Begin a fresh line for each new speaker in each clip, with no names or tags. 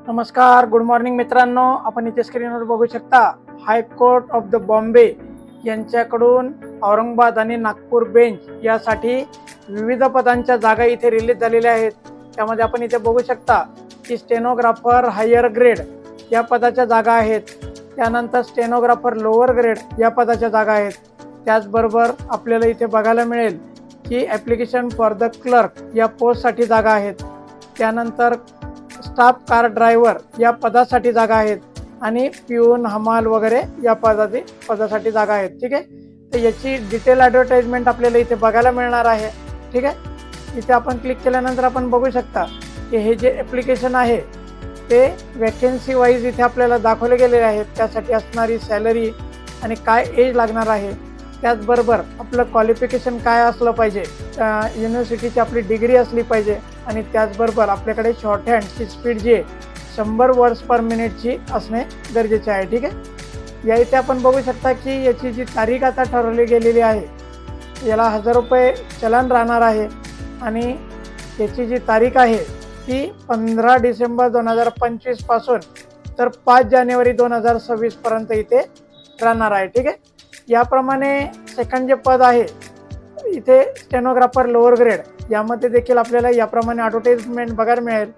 नमस्कार, good morning मित्रांनो. आपण इथे स्क्रीनवर बघू शकता हायकोर्ट ऑफ द बॉम्बे यांच्याकडून औरंगाबाद आणि नागपूर बेंच यासाठी विविध पदांच्या जागा इथे रिलीज झालेल्या आहेत. त्यामध्ये आपण इथे बघू शकता की स्टेनोग्राफर हायर ग्रेड या पदाच्या जागा आहेत. त्यानंतर स्टेनोग्राफर लोअर ग्रेड या पदाच्या जागा आहेत. त्याचबरोबर आपल्याला इथे बघायला मिळेल की ॲप्लिकेशन फॉर द क्लर्क या पोस्टसाठी जागा आहेत. त्यानंतर स्टाफ कार ड्रायव्हर या पदासाठी जागा आहेत आणि पिऊन हमाल वगैरे या पदासाठी जागा आहेत. ठीक आहे, तर याची डिटेल ॲडव्हर्टाइजमेंट आपल्याला इथे बघायला मिळणार आहे. ठीक आहे, इथे आपण क्लिक केल्यानंतर आपण बघू शकता की हे जे ॲप्लिकेशन आहे ते वॅकेन्सी वाईज इथे आपल्याला दाखवले गेलेले आहेत. त्यासाठी असणारी सॅलरी आणि काय एज लागणार आहे, त्याचबरोबर आपलं क्वालिफिकेशन काय असलं पाहिजे, युनिव्हर्सिटीची आपली डिग्री असली पाहिजे आणि त्याचबरोबर आपल्याकडे शॉर्ट हँडची स्पीड जी आहे 100 वर्ड्स पर मिनिटची असणे गरजेचे आहे. ठीक आहे, या इथे आपण बघू शकता की याची जी तारीख आता ठरवली गेलेली आहे याला 1000 रुपये चलन राहणार आहे आणि याची जी तारीख आहे ती 15 डिसेंबर 2025 पासून तर 5 जानेवारी 2026 पर्यंत इथे राहणार आहे. ठीक आहे, याप्रमाणे सेकंड जे पद आहे इथे स्टेनोग्राफर लोअर ग्रेड यामध्ये देखील आपल्याला याप्रमाणे ॲडव्हर्टाइजमेंट बघायला मिळेल.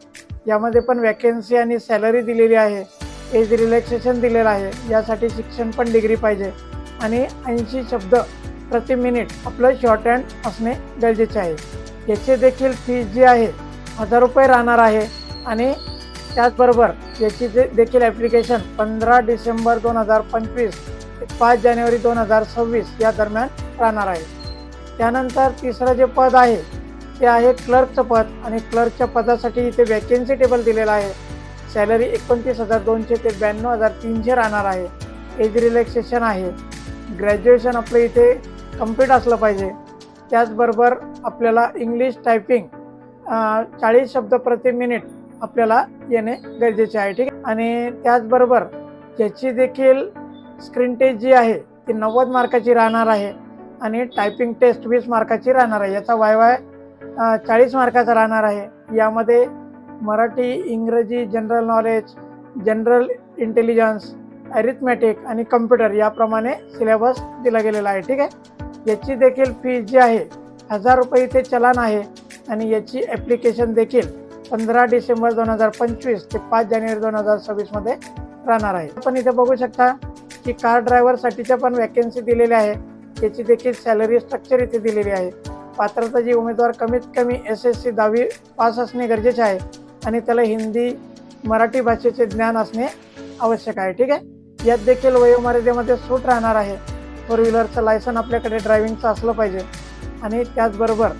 यामध्ये पण वॅकेन्सी आणि सॅलरी दिलेली आहे, एज रिलॅक्सेशन दिलेलं आहे. यासाठी शिक्षण पण डिग्री पाहिजे आणि 80 शब्द प्रति मिनिट आपलं शॉर्ट हँड असणे गरजेचे आहे. याचे देखील फीज जी आहे 1000 रुपये राहणार आहे आणि त्याचबरोबर याची देखील ॲप्लिकेशन 15 डिसेंबर 2025 ते 5 जानेवारी 2026 या दरम्यान राहणार आहे. त्यानंतर तिसरं जे पद आहे ते आहे क्लर्कचं पद आणि क्लर्कच्या पदासाठी इथे वॅकेन्सी टेबल दिलेला आहे. सॅलरी 29,200 ते 92,300 राहणार आहे. एज रिलॅक्सेशन आहे. ग्रॅज्युएशन आपलं इथे कंप्लीट असलं पाहिजे. त्याचबरोबर आपल्याला इंग्लिश टायपिंग 40 शब्द प्रति मिनिट आपल्याला येणे गरजेचे आहे. ठीक आहे, आणि त्याचबरोबर याची देखील स्क्रीन टेस्ट जी आहे ती 90 मार्काची राहणार आहे आणि टायपिंग टेस्ट 20 मार्काची राहणार आहे. याचा वाय 40 मार्काचा राहणार आहे. यामध्ये मराठी, इंग्रजी, जनरल नॉलेज, जनरल इंटेलिजन्स, ॲरिथमॅटिक आणि कम्प्युटर याप्रमाणे सिलेबस दिला गेलेला आहे. ठीक आहे, याची देखील फीज जी आहे 1000 रुपये इथे चलन आहे आणि याची ॲप्लिकेशन देखील 15 डिसेंबर 2025 ते 5 जानेवारी 2026 मध्ये राहणार आहे. आपण इथे बघू शकता की कार ड्रायव्हरसाठीच्या पण वॅकेन्सी दिलेल्या आहे. याची देखील सॅलरी स्ट्रक्चर इथे दिलेली आहे. पात्रता जी उमेदवार कमीत कमी SSC 10वी पास असणे गरजेचे आहे आणि त्याला हिंदी मराठी भाषेचे ज्ञान असणे आवश्यक आहे. ठीक आहे, यात देखील वयोमर्यादेमध्ये सूट राहणार आहे. 4 व्हीलरचं लायसन आपल्याकडे ड्रायव्हिंगचं असलं पाहिजे आणि त्याचबरोबर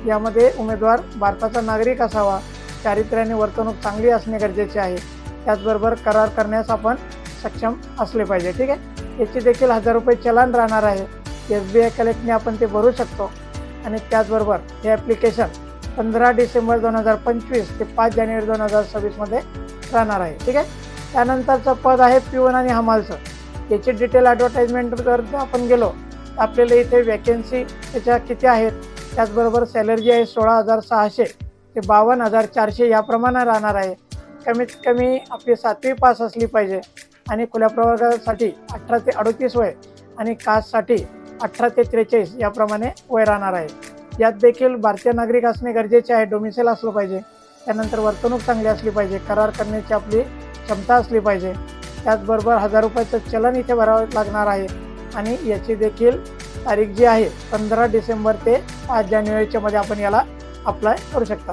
यामध्ये उमेदवार भारताचा नागरिक असावा. चारित्र्याने वर्तणूक चांगली असणे गरजेचे आहे. त्याचबरोबर करार करण्यास आपण सक्षम असले पाहिजे. ठीक आहे, याची देखील 1000 रुपये चलन राहणार आहे. SBI कलेक्टने आपण ते भरू शकतो आणि त्याचबरोबर हे ॲप्लिकेशन 15 डिसेंबर 2025 ते 5 जानेवारी 2026 मध्ये राहणार आहे. ठीक आहे, त्यानंतरचं पद आहे पिऊन आणि हमालचं. याची डिटेल ॲडव्हर्टाइजमेंट जर आपण गेलो तर आपल्याला इथे वॅकेन्सी त्याच्या किती आहेत, त्याचबरोबर सॅलरी जी आहे 16,600 ते 52,400 याप्रमाणे राहणार आहे. कमीत कमी आपली 7वी पास असली पाहिजे आणि खुल्या प्रवर्गासाठी 18 ते 38 वय आणि कास्टसाठी 18 ते 43 याप्रमाणे वय राहणार आहे. यात देखील भारतीय नागरिक असणे गरजेचे आहे. डोमिसाईल असलं पाहिजे. त्यानंतर वर्तणूक चांगली असली पाहिजे. करार करण्याची आपली क्षमता असली पाहिजे. त्याचबरोबर 1000 रुपयाचं चलन इथे भरावं लागणार आहे आणि याची देखील तारीख जी आहे 15 डिसेंबर ते 5 जानेवारीच्या मध्ये आपण याला अप्लाय करू शकता.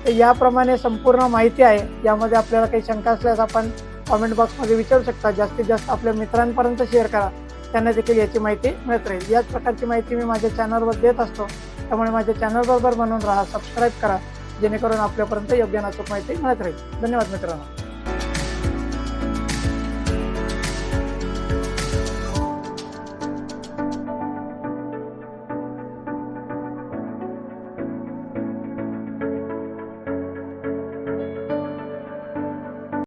तर याप्रमाणे संपूर्ण माहिती आहे. यामध्ये आपल्याला काही शंका असल्यास आपण कॉमेंट बॉक्समध्ये विचारू शकता. जास्तीत जास्त आपल्या मित्रांपर्यंत शेअर करा, त्यांना देखील याची माहिती मिळत राहील. याच प्रकारची माहिती मी माझ्या चॅनलवर देत असतो, त्यामुळे माझ्या चॅनलबरोबर बनवून राहा, सबस्क्राईब करा, जेणेकरून आपल्यापर्यंत योग्य अचूक माहिती मिळत राहील. धन्यवाद मित्रांनो.